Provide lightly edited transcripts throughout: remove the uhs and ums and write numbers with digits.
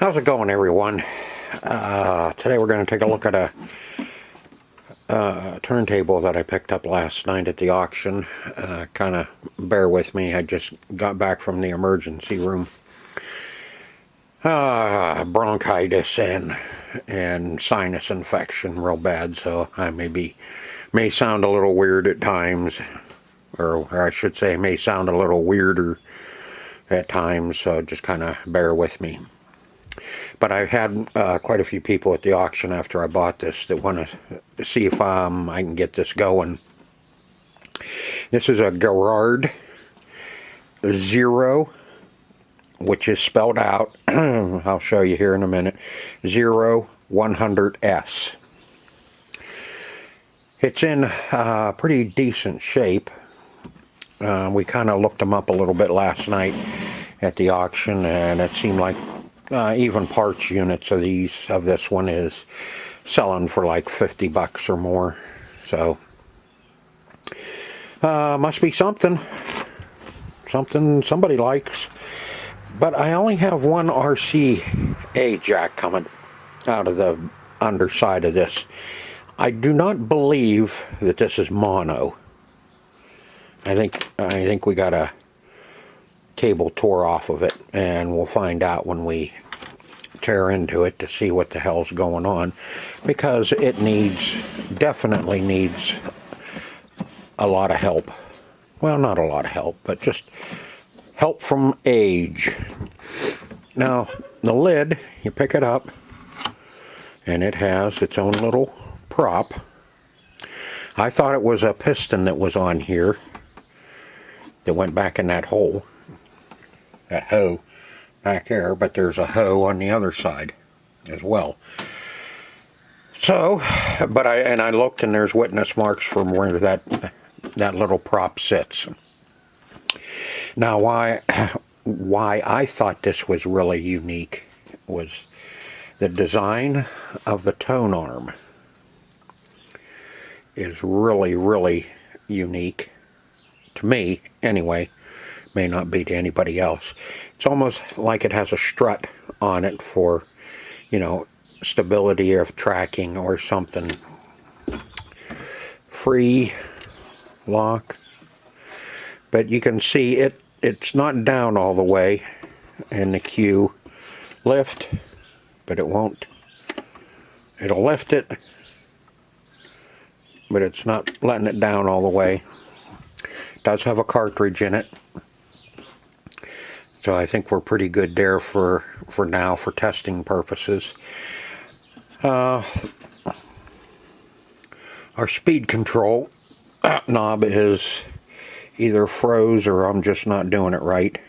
How's it going, everyone? Today we're going to take a look at a turntable that I picked up last night at the auction. Kind of bear with me, I just got back from the emergency room. Bronchitis and sinus infection real bad, so I may sound a little weird at times, or I should say may sound a little weirder at times, so just kind of bear with me. But I had quite a few people at the auction after I bought this that want to see if I can get this going. This is a Garrard Zero, which is spelled out, I'll show you here in a minute, 0100S. It's in pretty decent shape. We kind of looked them up a little bit last night at the auction, and it seemed like even parts units of this one is selling for like $50 or more. So must be something somebody likes. But I only have one RCA jack coming out of the underside of this. I do not believe that this is mono. I think we got a cable tore off of it, and we'll find out when we tear into it to see what the hell's going on, because it definitely needs a lot of help. Well, not a lot of help, but just help from age. Now, the lid, you pick it up, and it has its own little prop. I thought it was a piston that was on here that went back in that hole, that hoe back there, but there's a hoe on the other side as well. So, but I looked, and there's witness marks from where that little prop sits. Now, why I thought this was really unique was the design of the tone arm is really unique to me anyway. May not be to anybody else. It's almost like it has a strut on it for, you know, stability of tracking or something. Free lock, but you can see it's not down all the way in the Q. Lift, but it won't. It'll lift it, but it's not letting it down all the way. It does have a cartridge in it, so I think we're pretty good there for now, for testing purposes. Our speed control knob is either froze or I'm just not doing it right,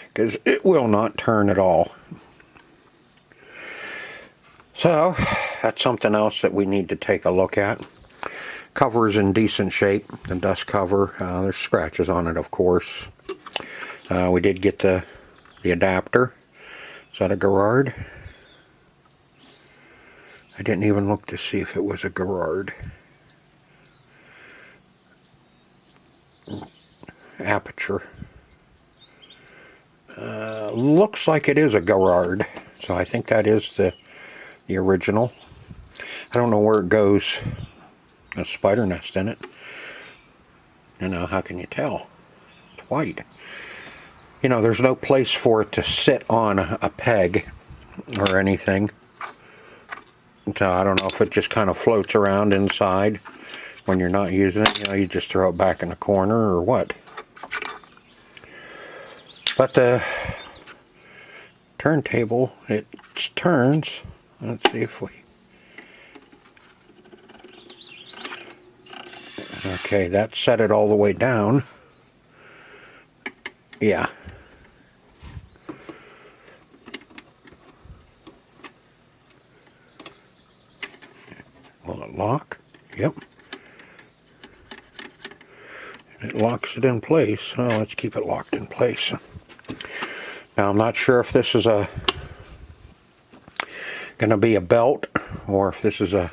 because it will not turn at all. So that's something else that we need to take a look at. Cover's in decent shape, the dust cover. There's scratches on it, of course. We did get the adapter. Is that a Garrard? I didn't even look to see if it was a Garrard. Aperture. Looks like it is a Garrard, so I think that is the original. I don't know where it goes. A spider nest in it. You know, how can you tell? It's white. You know, there's no place for it to sit on a peg or anything. So I don't know if it just kind of floats around inside when you're not using it. You know, you just throw it back in the corner or what. But the turntable, it turns. Let's see if we... Okay, that set it all the way down. Yeah. Will it lock? Yep. It locks it in place. So let's keep it locked in place. Now, I'm not sure if this is going to be a belt or if this is a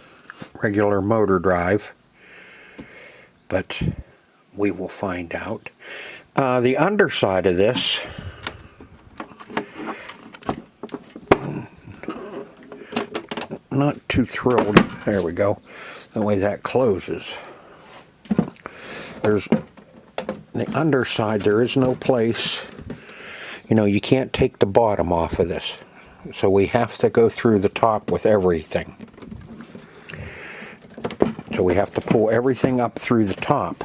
regular motor drive, but we will find out. The underside of this not too thrilled. There we go. That way that closes. There's the underside, there is no place. You know, you can't take the bottom off of this. So we have to go through the top with everything. So we have to pull everything up through the top.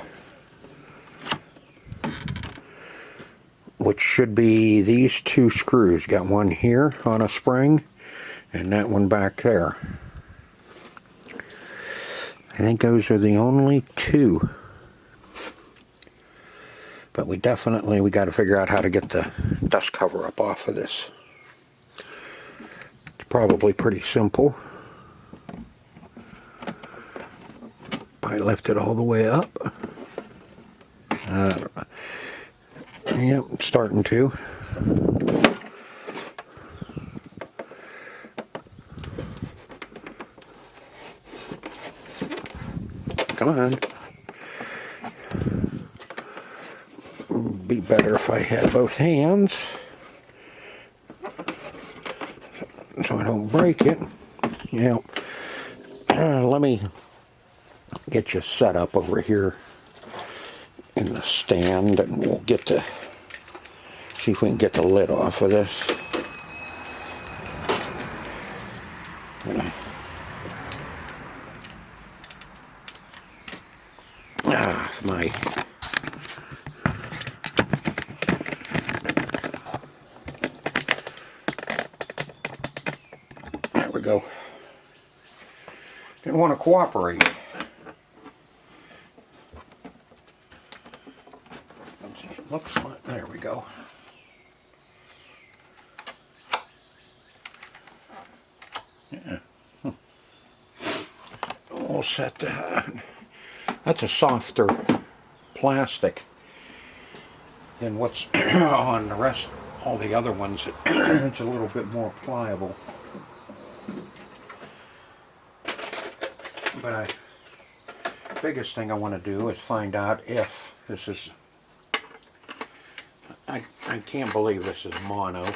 Which should be these two screws. Got one here on a spring and that one back there. I think those are the only two. But we got to figure out how to get the dust cover up off of this. It's probably pretty simple. I lift it all the way up. Yep, starting to. Come on. Be better if I had both hands so I don't break it. Yeah. Let me get you set up over here in the stand and we'll get to see if we can get the lid off of this. My there we go. Didn't want to cooperate. It looks like, there we go. Yeah. We'll set that. That's a softer plastic than what's on the rest, all the other ones. It's a little bit more pliable. But biggest thing I want to do is find out if this is, I can't believe this is mono.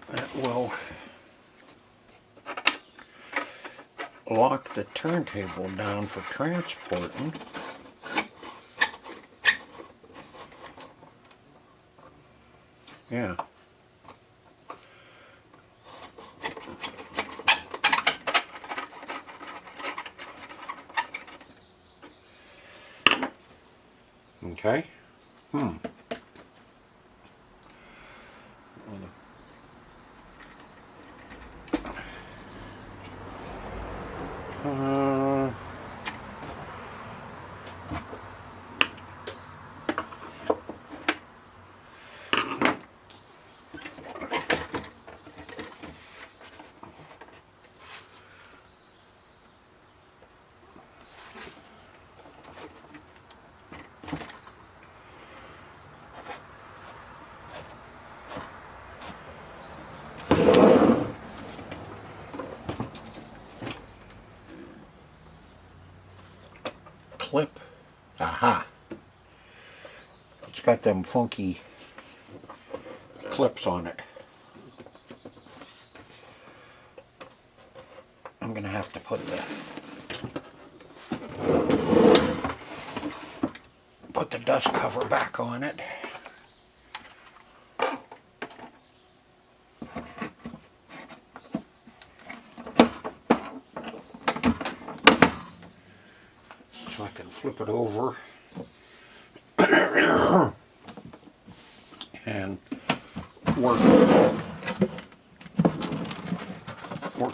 That will lock the turntable down for transporting. Yeah. Okay. Clip. Aha. It's got them funky clips on it. I'm gonna have to put the dust cover back on it. So I can flip it over and work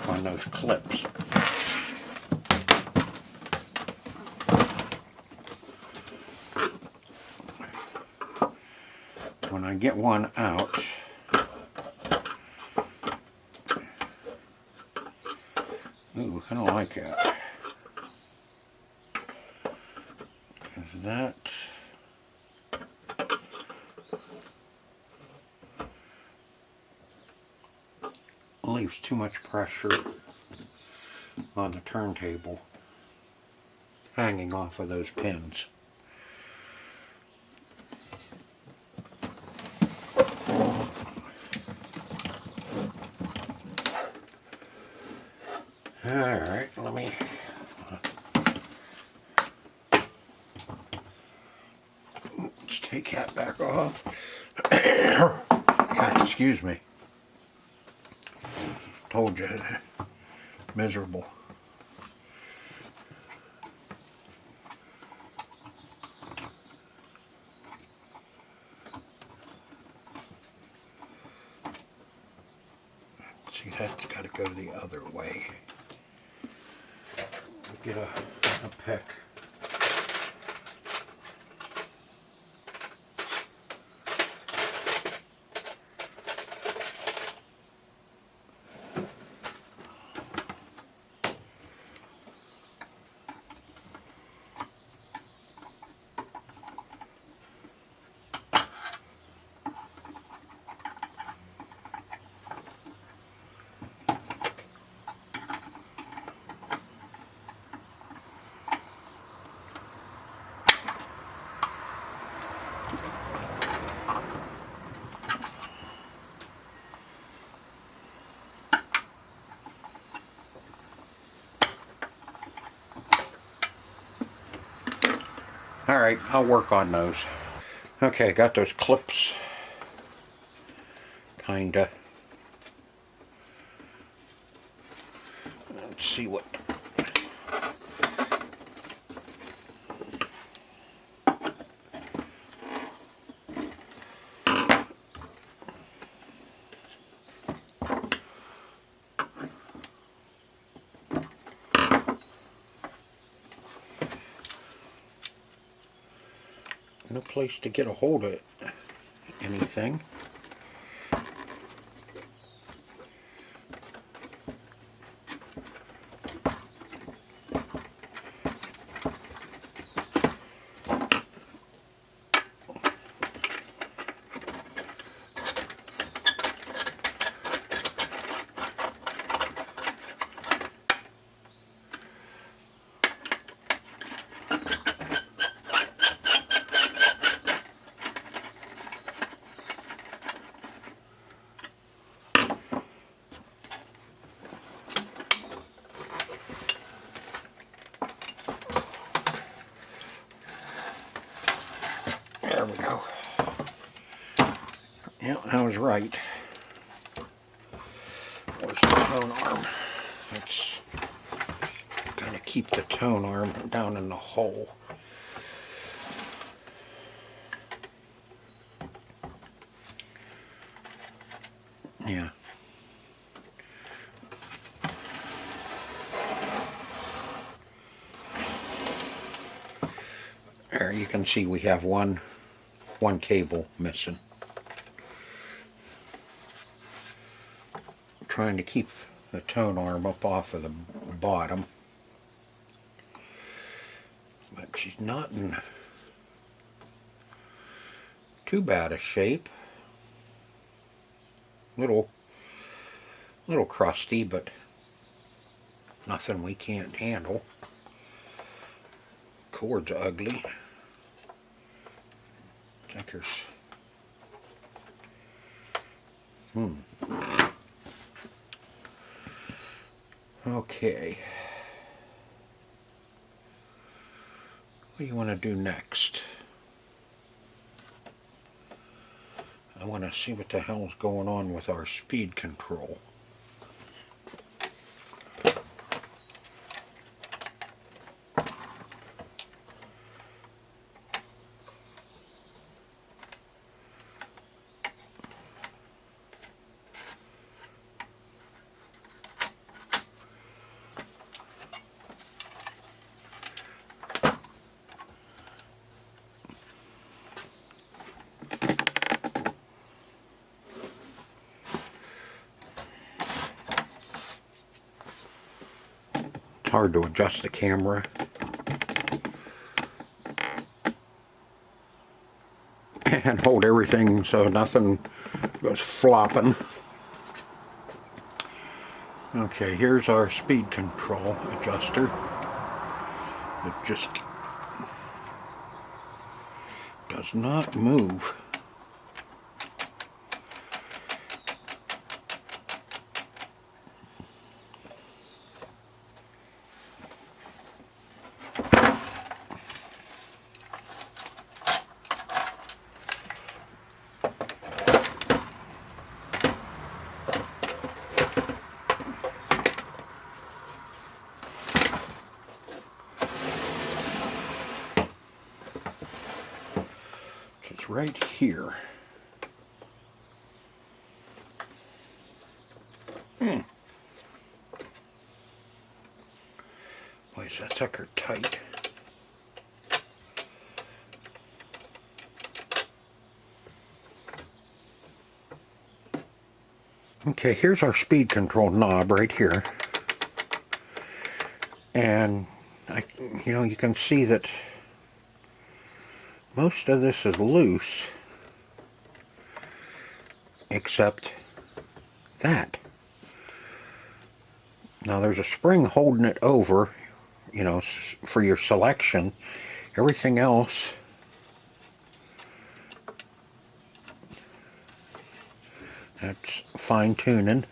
on those clips. When I get one out, ooh, I don't like that. Is that leaves too much pressure on the turntable hanging off of those pins. Alright, let me let's take that back off. Excuse me. Told you, miserable. See, that's got to go the other way. Get a pick. Alright, I'll work on those. Okay, got those clips. Kinda. Let's see what. No place to get a hold of anything. There we go. Yeah, I was right. Where's the tone arm? Let's kind of keep the tone arm down in the hole. Yeah. There you can see we have one cable missing. I'm trying to keep the tone arm up off of the bottom, but she's not in too bad a shape. Little crusty, but nothing we can't handle. Cord's ugly. I think there's okay. What do you want to do next? I want to see what the hell's going on with our speed control. Hard to adjust the camera. And hold everything so nothing goes flopping. Okay, here's our speed control adjuster. It just does not move. It's right here. Boy, is that sucker tight. Okay, here's our speed control knob right here. And you can see that most of this is loose, except that. Now there's a spring holding it over, for your selection. Everything else that's fine tuning,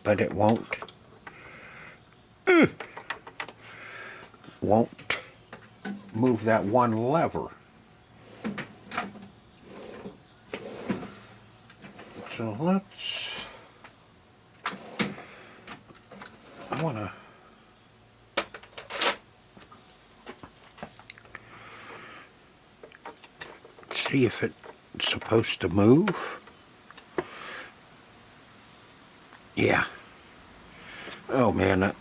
but it won't move that one lever. So I want to see if it's supposed to move. Yeah. Oh man,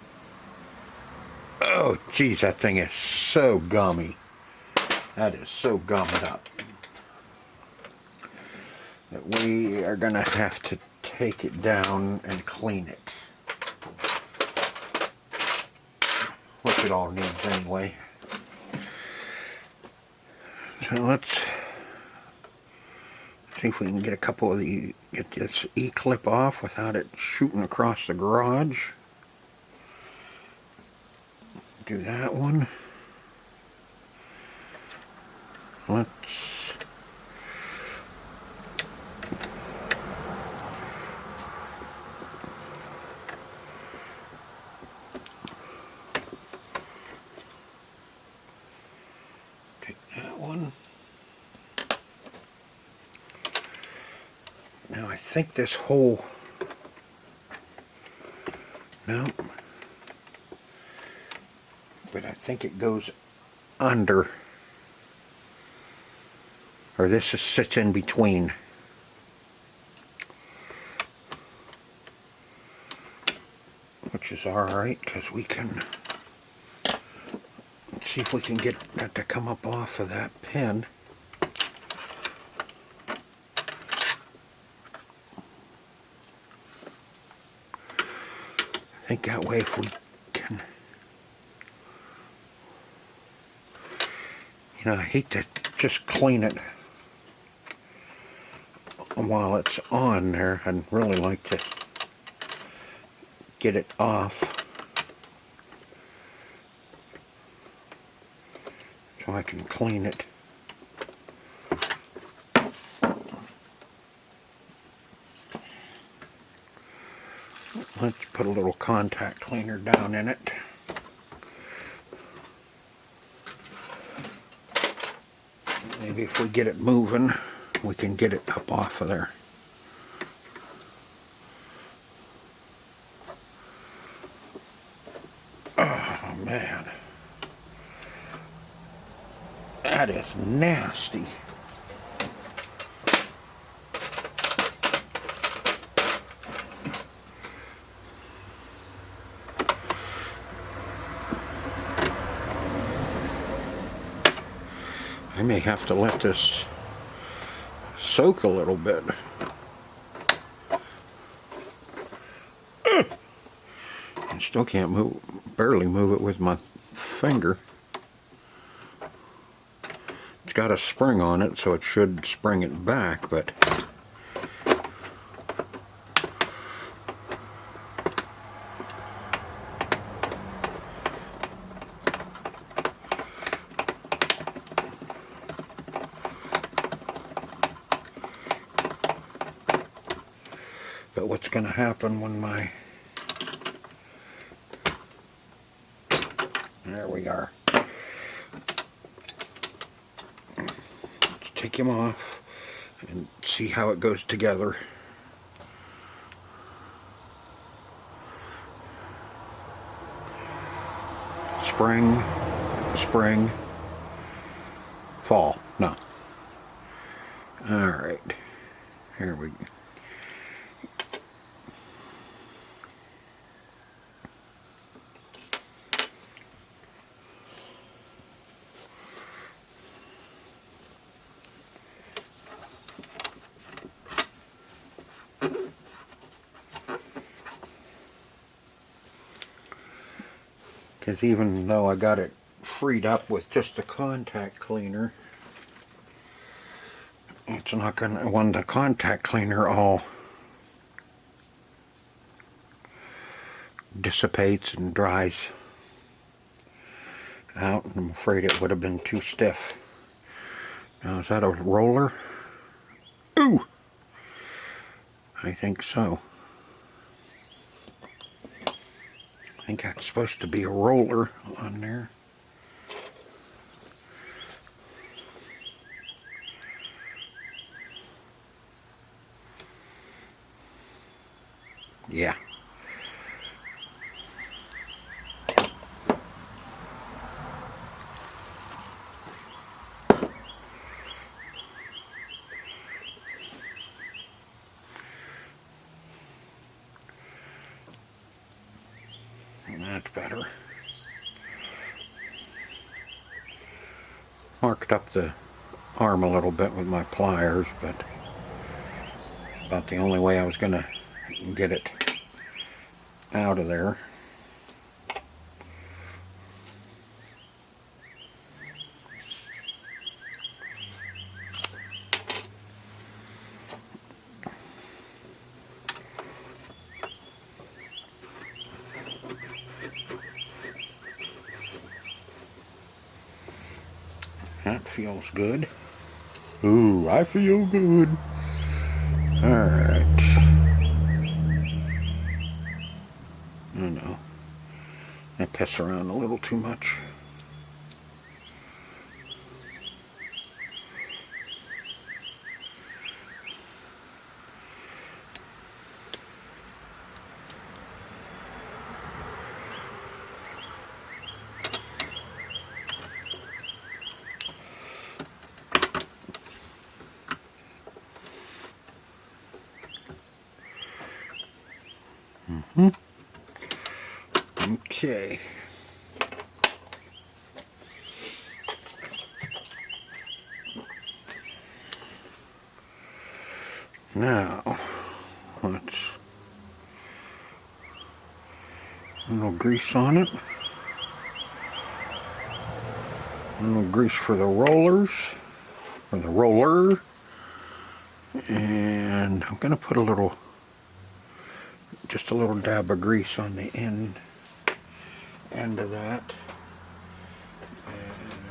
oh geez, that thing is so gummy. That is so gummed up that we are gonna have to take it down and clean it, which it all needs anyway. So let's see if we can get a couple of get this E-clip off without it shooting across the garage. Do that one. Let's take that one. Now I think this whole, no, but I think it goes under, or this sits in between. Which is alright, because we can, let's see if we can get that to come up off of that pin. I think that way if we can, I hate to just clean it while it's on there. I'd really like to get it off so I can clean it. Let's put a little contact cleaner down in it. Maybe if we get it moving, we can get it up off of there. Oh man, that is nasty. I may have to let this soak a little bit. I still can't barely move it with my finger. It's got a spring on it, so it should spring it back, but what's going to happen when my... There we are. Let's take him off and see how it goes together. Spring, spring, fall. No. Alright. Here we go. Because even though I got it freed up with just the contact cleaner, it's not gonna, when the contact cleaner all dissipates and dries out, I'm afraid it would have been too stiff. Now, is that a roller? Ooh! I think so. I think that's supposed to be a roller on there. Yeah. That's better. Marked up the arm a little bit with my pliers, but about the only way I was going to get it out of there. That feels good. Ooh, I feel good. Alright. I don't know. I piss around a little too much. Okay. Now, let's a little grease on it. A little grease for the rollers, for the roller. And I'm going to put a little, just a little dab of grease on the end of that.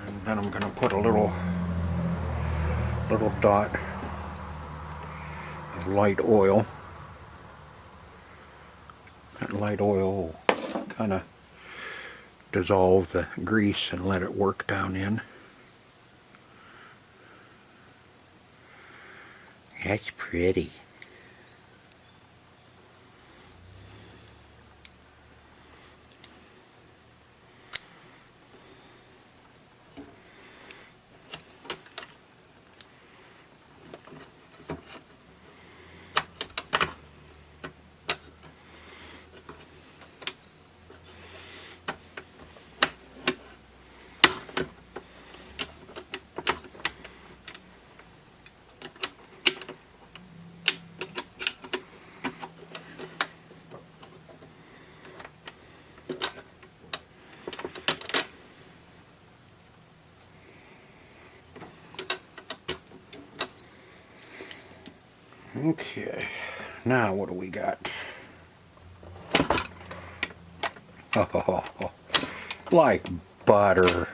And then I'm going to put a little dot of light oil. That light oil will kind of dissolve the grease and let it work down in. That's pretty. Okay, now what do we got? Oh, like butter.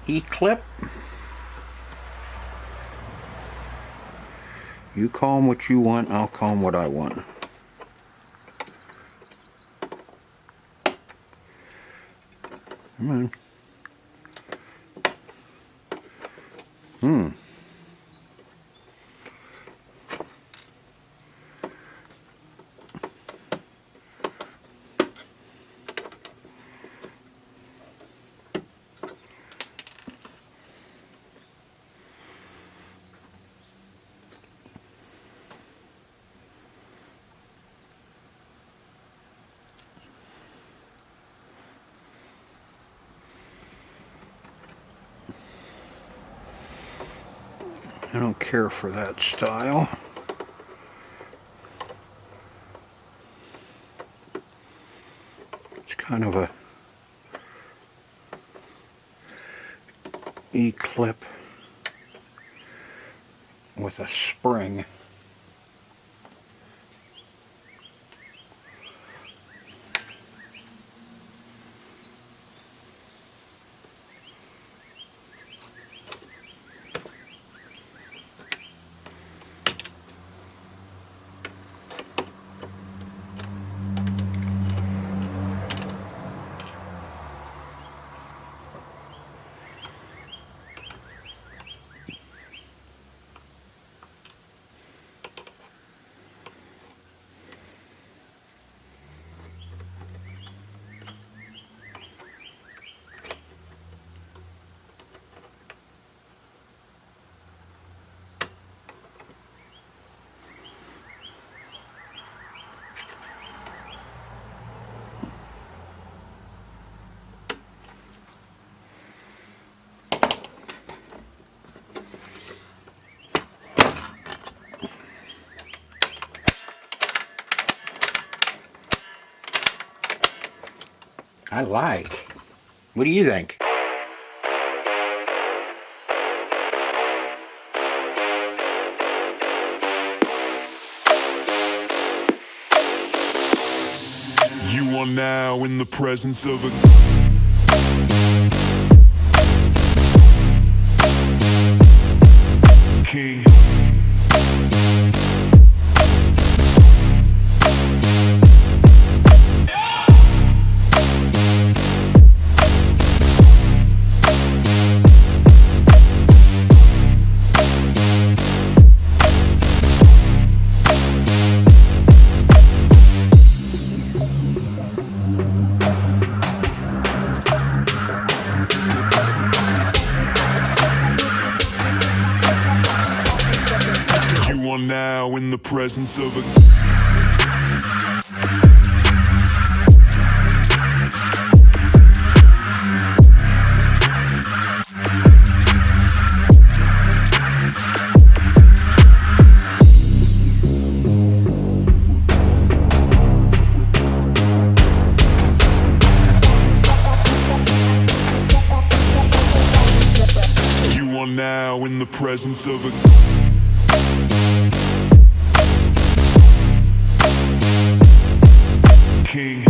E-clip. You call them what you want, I'll call them what I want. Come on. I don't care for that style. It's kind of a E-clip with a spring. I like. What do you think? You are now in the presence of a king. You are now in the presence of a You are now in the presence of a king.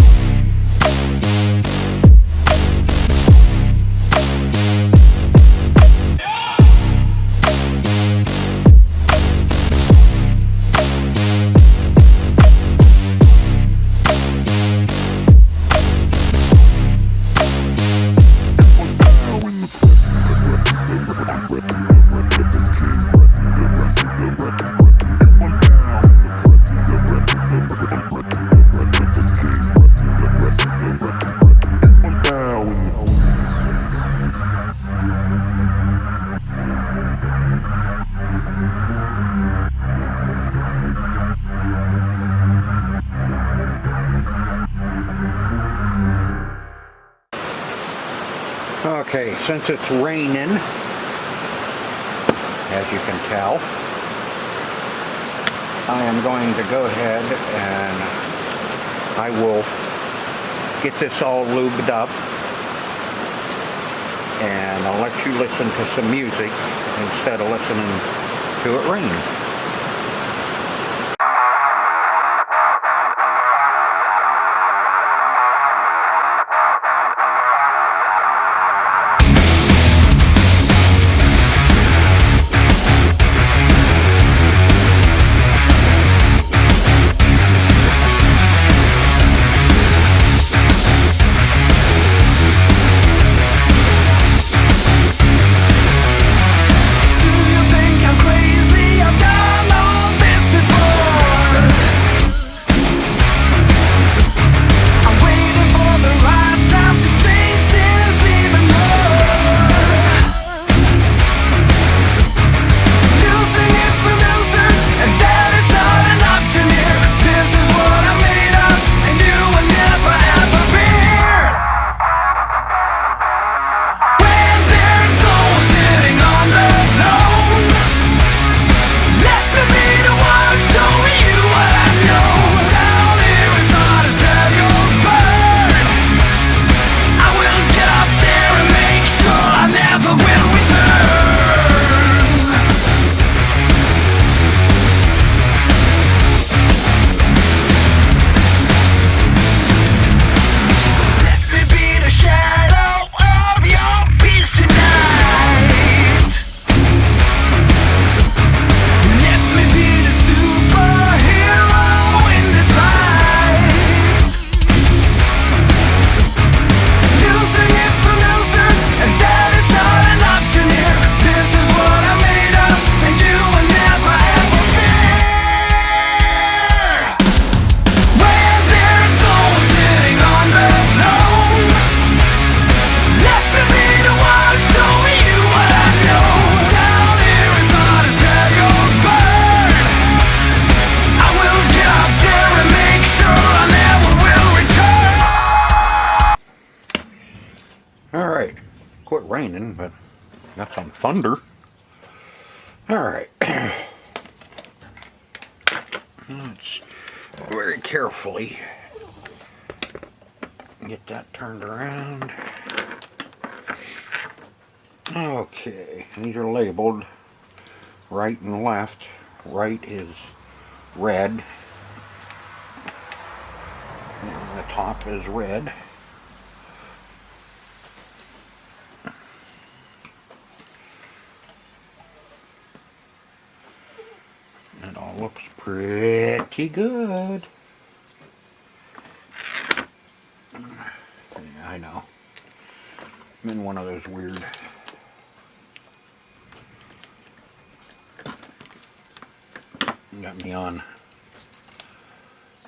Okay, since it's raining, as you can tell, I am going to go ahead and I will get this all lubed up and I'll let you listen to some music instead of listening to it rain. raining, but got some thunder. Alright. Let's very carefully get that turned around. Okay, these are labeled right and left. Right is red, and the top is red. It all looks pretty good. Yeah, I know. I'm in one of those weird got me on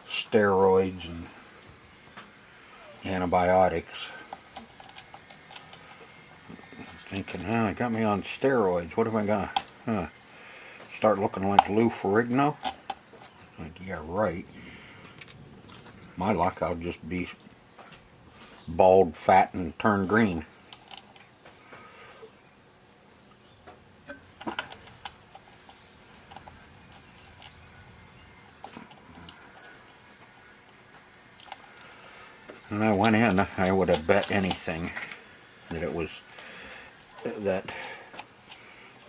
steroids and antibiotics. I was thinking, it got me on steroids. What have I got? Start looking like Lou Ferrigno? Like, yeah, right. My luck, I'll just be bald, fat, and turn green. And I went in, I would have bet anything that it was that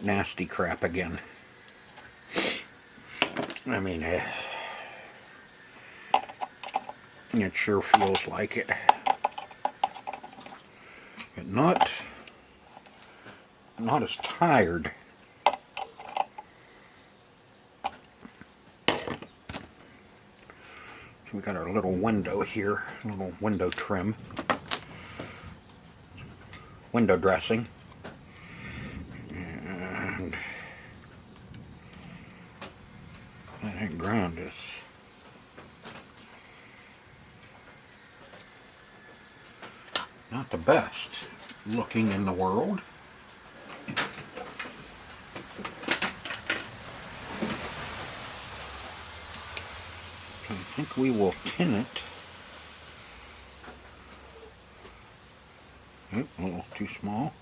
nasty crap again. I mean, it sure feels like it. But not as tired. So we got our little window here, little window trim, window dressing, and that ground is not the best looking in the world. I think we will tin it. Oh, a little too small.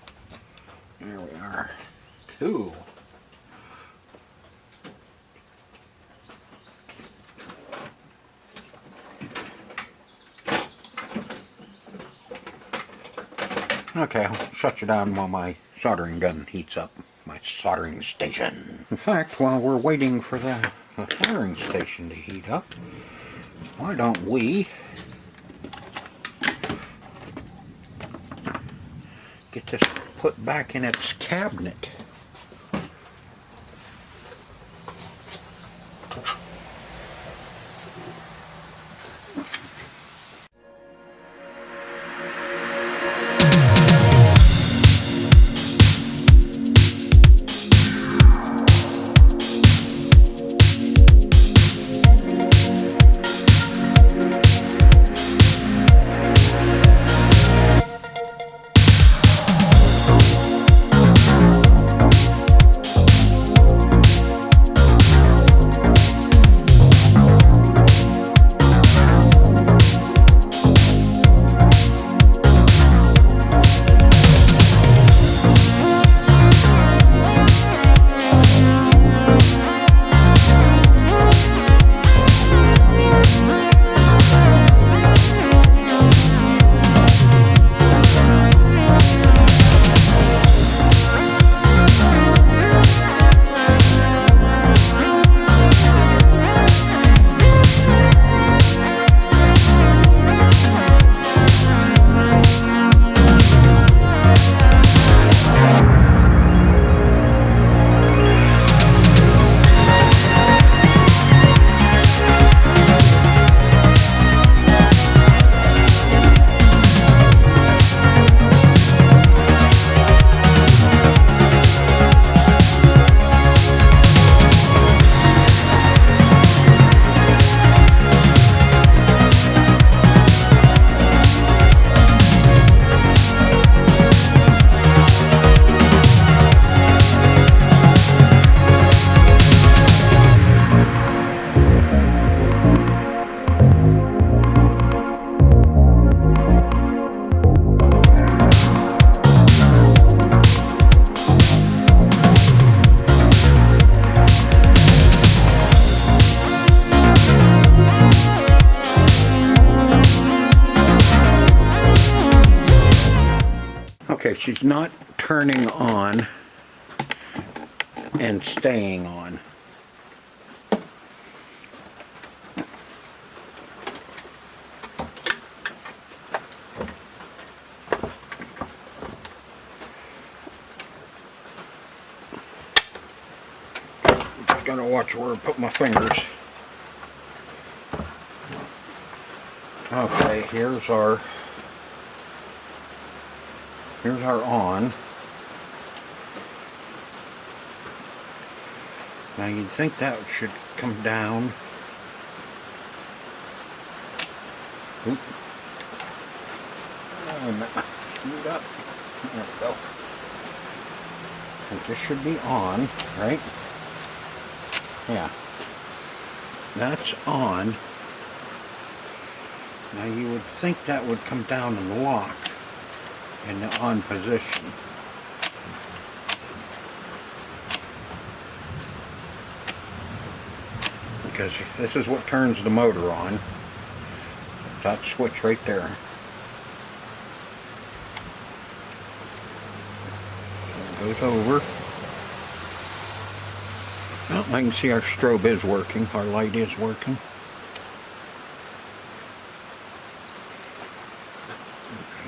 There we are. Cool. Okay, I'll shut you down while my soldering gun heats up. My soldering station. In fact, while we're waiting for the soldering station to heat up, why don't we get this put back in its cabinet? Okay, she's not turning on and staying on. Just gotta watch where I put my fingers. Okay, here's our on. Now you'd think that should come down. Oop. Oh, no. Screwed up. There we go. I think this should be on, right? Yeah. That's on. Now you would think that would come down and lock in the on position. Because this is what turns the motor on. That switch right there. So it goes over. Well, I can see our strobe is working. Our light is working.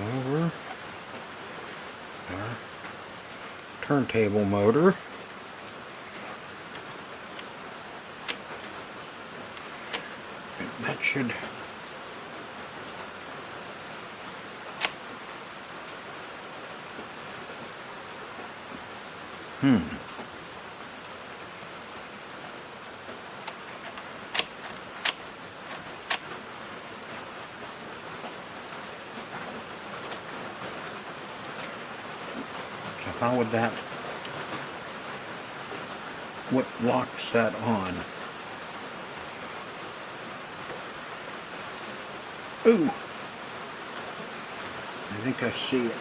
Over. Our turntable motor. That should So how would that, what locks that on? Ooh! I think I see it.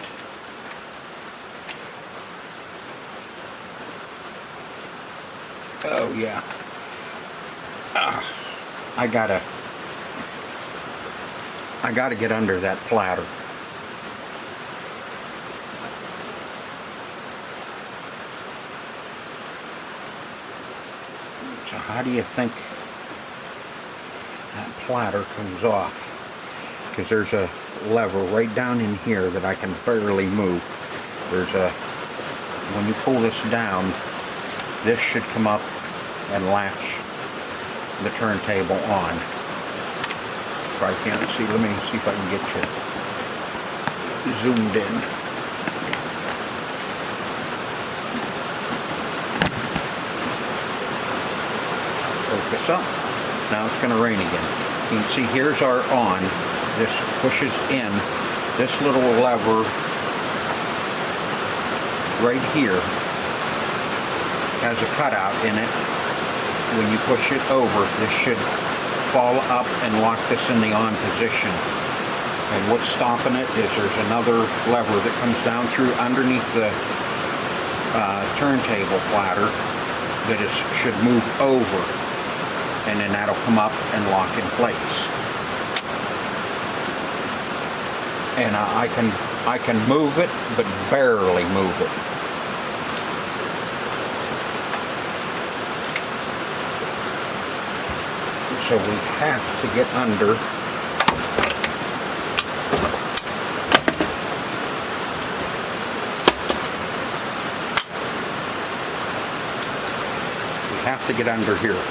Oh yeah. I gotta get under that platter. So how do you think that platter comes off? Because there's a lever right down in here that I can barely move. There's a, when you pull this down, this should come up and latch the turntable on. Probably can't see. Let me see if I can get you zoomed in. Focus up. Now it's going to rain again. You can see here's our on. This pushes in. This little lever right here has a cutout in it. When you push it over, this should fall up and lock this in the on position. And what's stopping it is there's another lever that comes down through underneath the turntable platter that should move over, and then that'll come up and lock in place. And I can move it, but barely move it. So we have to get under. We have to get under here.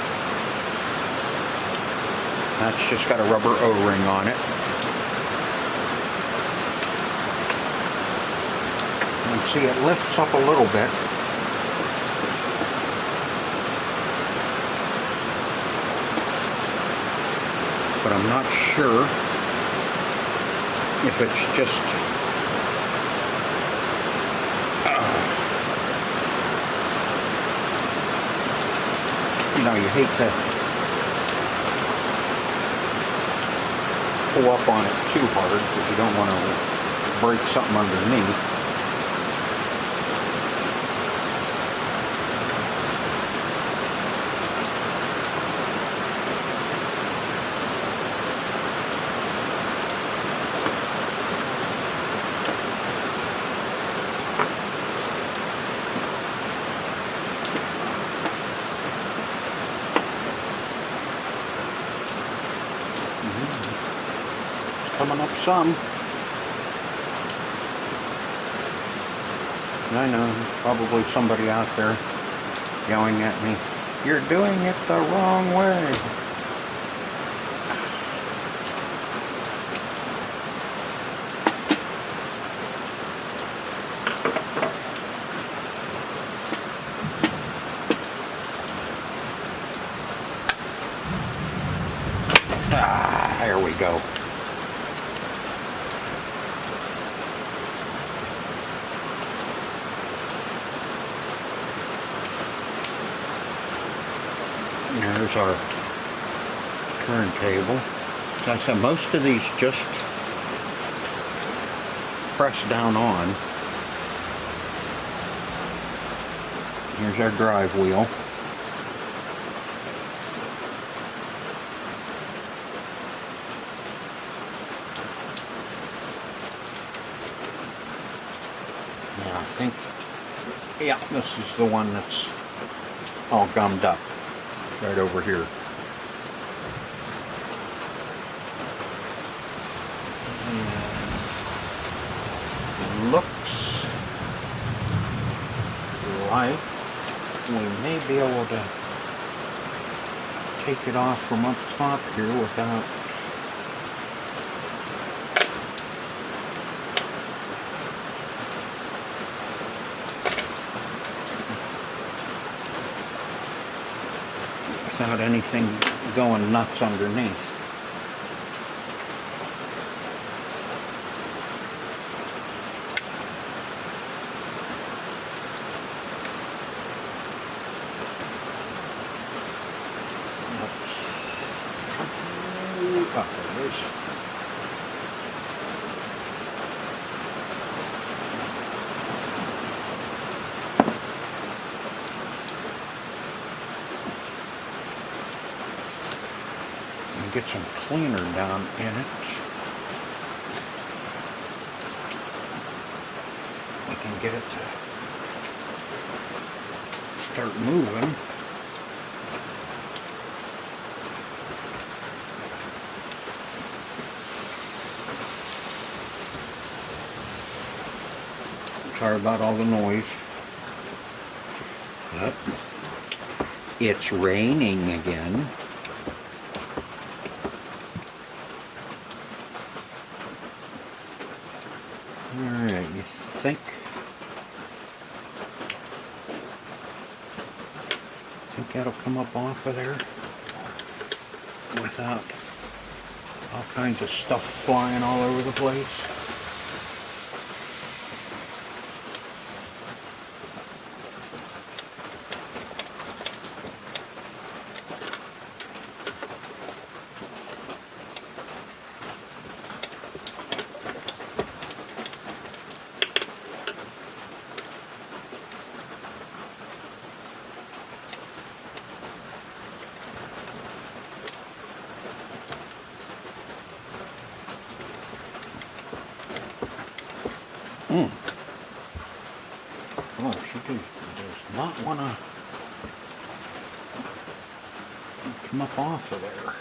That's just got a rubber O-ring on it. And see, it lifts up a little bit. But I'm not sure if it's just you know, you hate to pull up on it too hard because you don't want to break something underneath. coming up some. I know, probably somebody out there yelling at me, "You're doing it the wrong way." Ah, there we go. There's our turntable. As I said, most of these just press down on. Here's our drive wheel. And I think, yeah, this is the one that's all gummed up. Right over here. And looks like we may be able to take it off from up top here without anything going nuts underneath. Get some cleaner down in it. We can get it to start moving. Sorry about all the noise. But it's raining again. Alright, you think that'll come up off of there without all kinds of stuff flying all over the place? Oh, she does not want to come up off of there.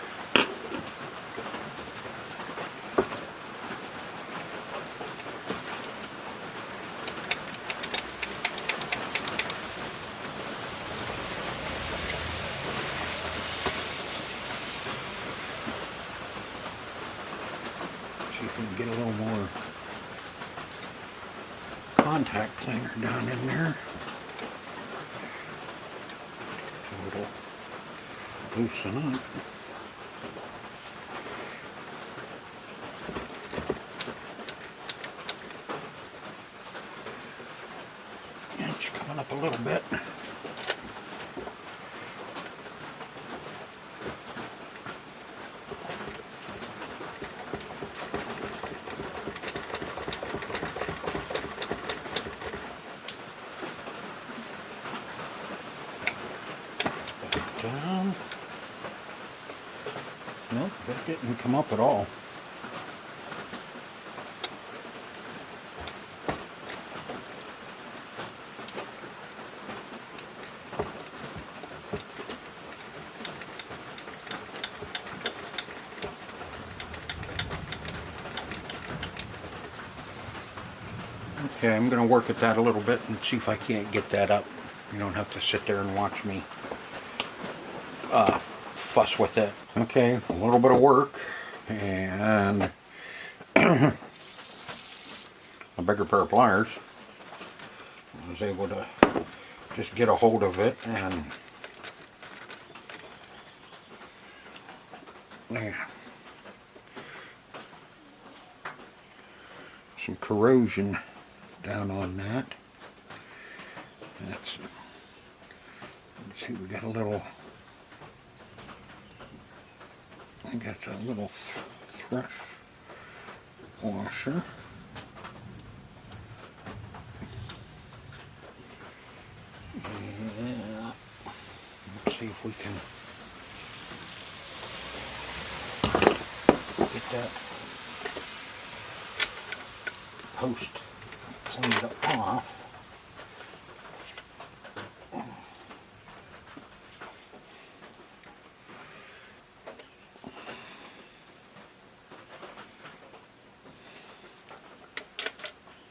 See if we can get a little more contact cleaner down in there. So it'll loosen up. And it's coming up a little bit. Down. Nope, that didn't come up at all. Okay, I'm going to work at that a little bit and see if I can't get that up. You don't have to sit there and watch me fuss with it. Okay, a little bit of work and a bigger pair of pliers. I was able to just get a hold of it and some corrosion down on that. Let's see, we got a little, I got a little thrush washer. Yeah. Let's see if we can get that post cleaned off.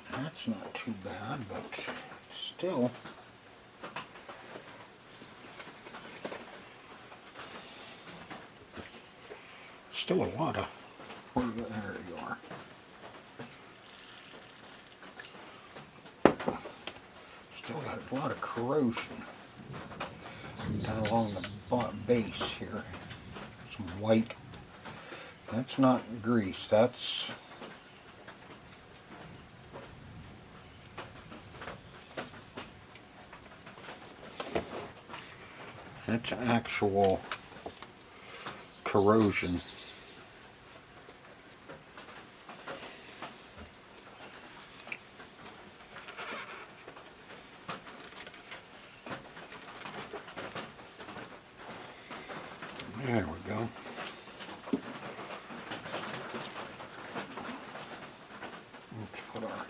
That's not too bad, but still. Still a lot of, there you are. Still got a lot of corrosion down along the base here. Some white. That's not grease, that's actual corrosion. There we go. Let's put our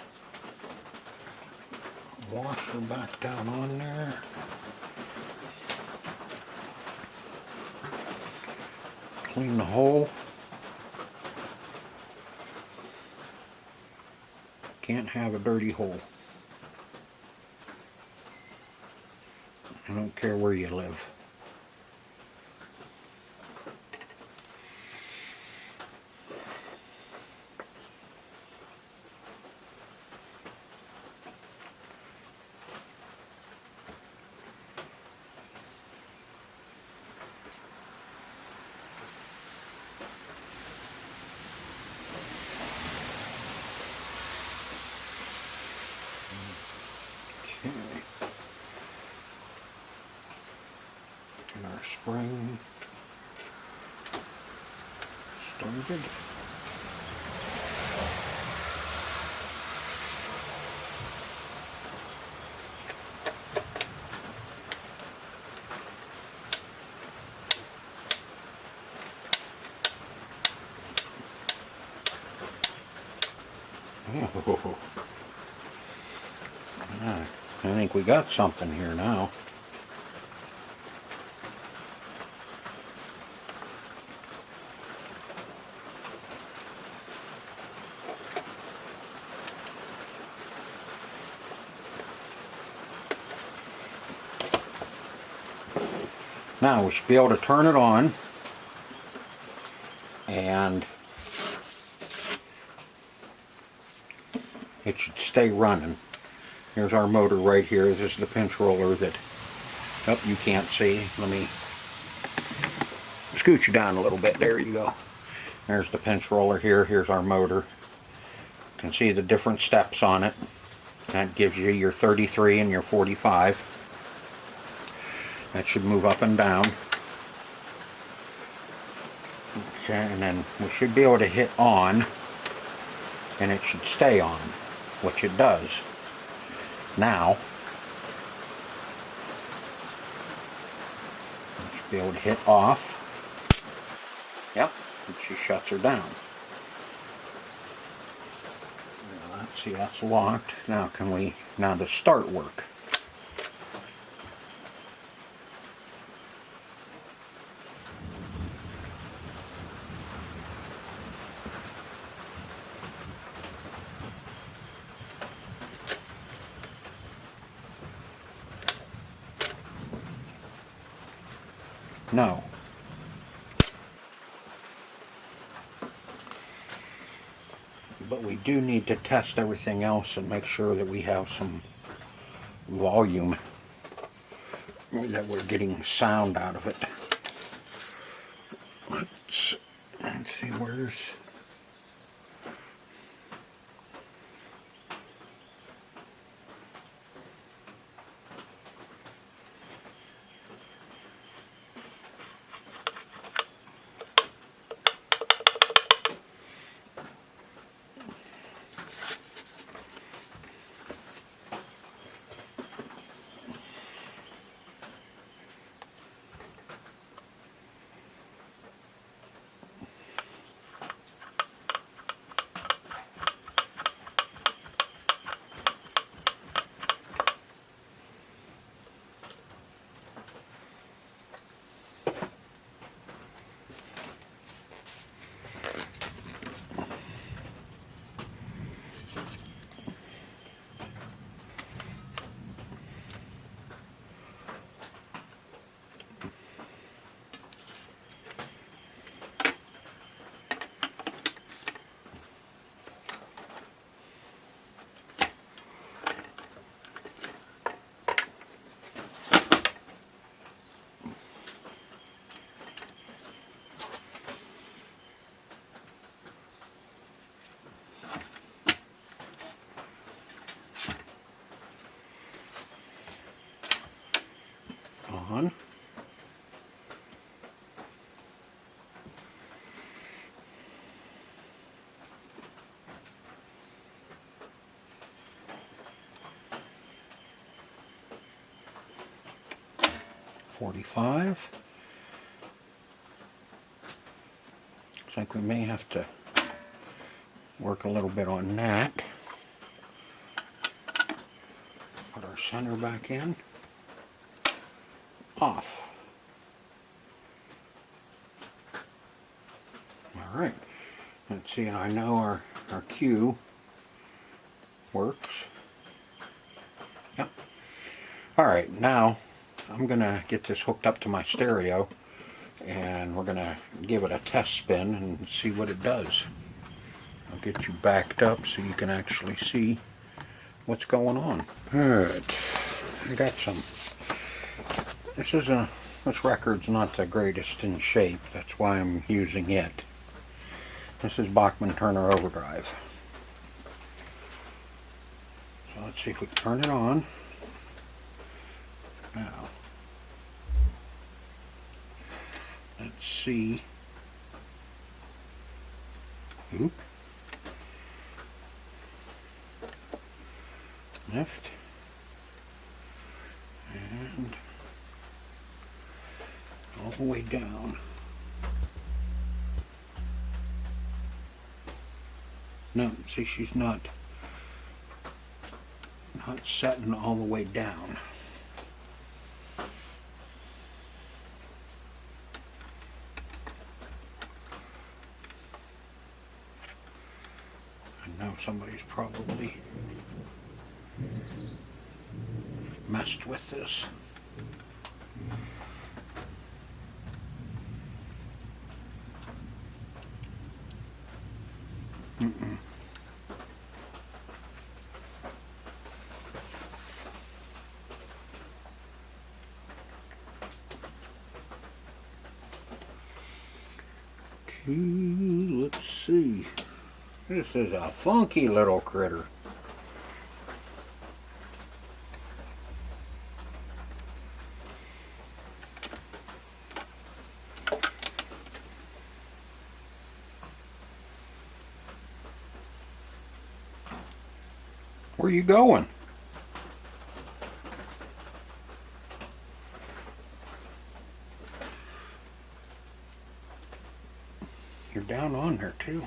washer back down on there. Clean the hole. Can't have a dirty hole. I don't care where you live. And our spring started. Oh. I think we got something here now. Now we should be able to turn it on and it should stay running. Here's our motor right here. This is the pinch roller that, oh, you can't see. Let me scoot you down a little bit. There you go. There's the pinch roller here. Here's our motor. You can see the different steps on it. That gives you your 33 and your 45. That should move up and down. Okay, and then we should be able to hit on, and it should stay on, which it does. Now, we should be able to hit off. Yep, and she shuts her down. Now, let's see, that's locked. Now can we, now to start work. No. But we do need to test everything else and make sure that we have some volume, that we're getting sound out of it. Let's see, where's... on. $45. Looks like we may have to work a little bit on that. Put our center back in. Off. Alright. Let's see, and I know our cue works. Yep. Alright, now I'm going to get this hooked up to my stereo, and we're going to give it a test spin and see what it does. I'll get you backed up so you can actually see what's going on. Alright, I got some. This record's not the greatest in shape, that's why I'm using it. This is Bachman Turner Overdrive. So let's see if we turn it on. Now, let's see. Oop. Lift. And all the way down. No, see, she's not setting all the way down. I know somebody's probably messed with this. Let's see. This is a funky little critter. Where are you going? You're down on there too.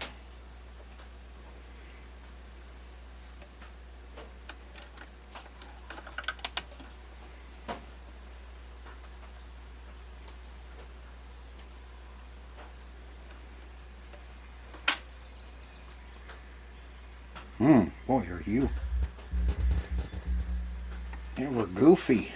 Boy, are you. Yeah, we're goofy.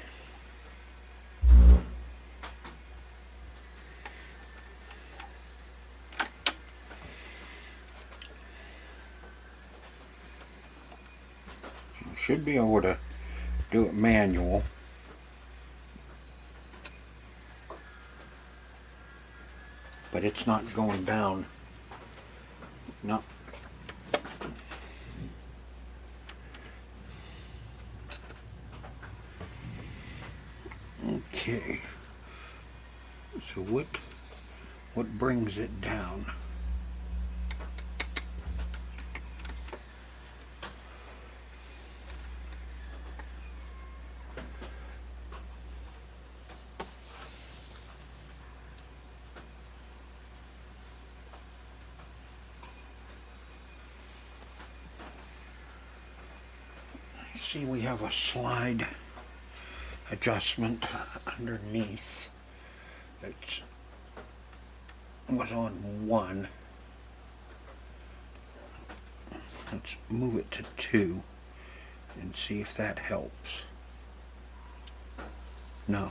should be able to do it manual. But it's not going down. No. Okay. So what brings it down? See, we have a slide adjustment underneath that was on 1. Let's move it to 2 and see if that helps. No.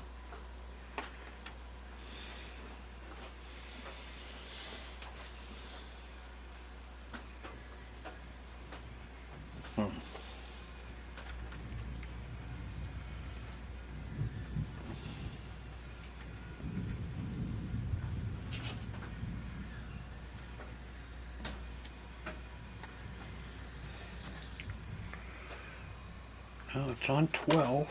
Oh, it's on 12.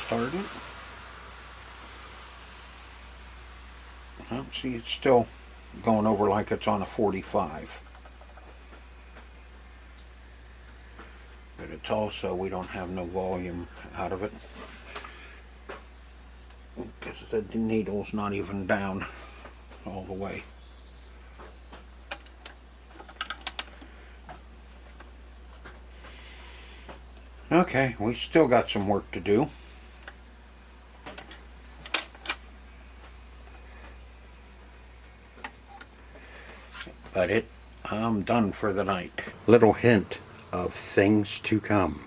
Start it. Oh, see, it's still going over like it's on a 45. But it's also, we don't have no volume out of it, because the needle's not even down all the way. Okay, we still got some work to do. But I'm done for the night. Little hint of things to come.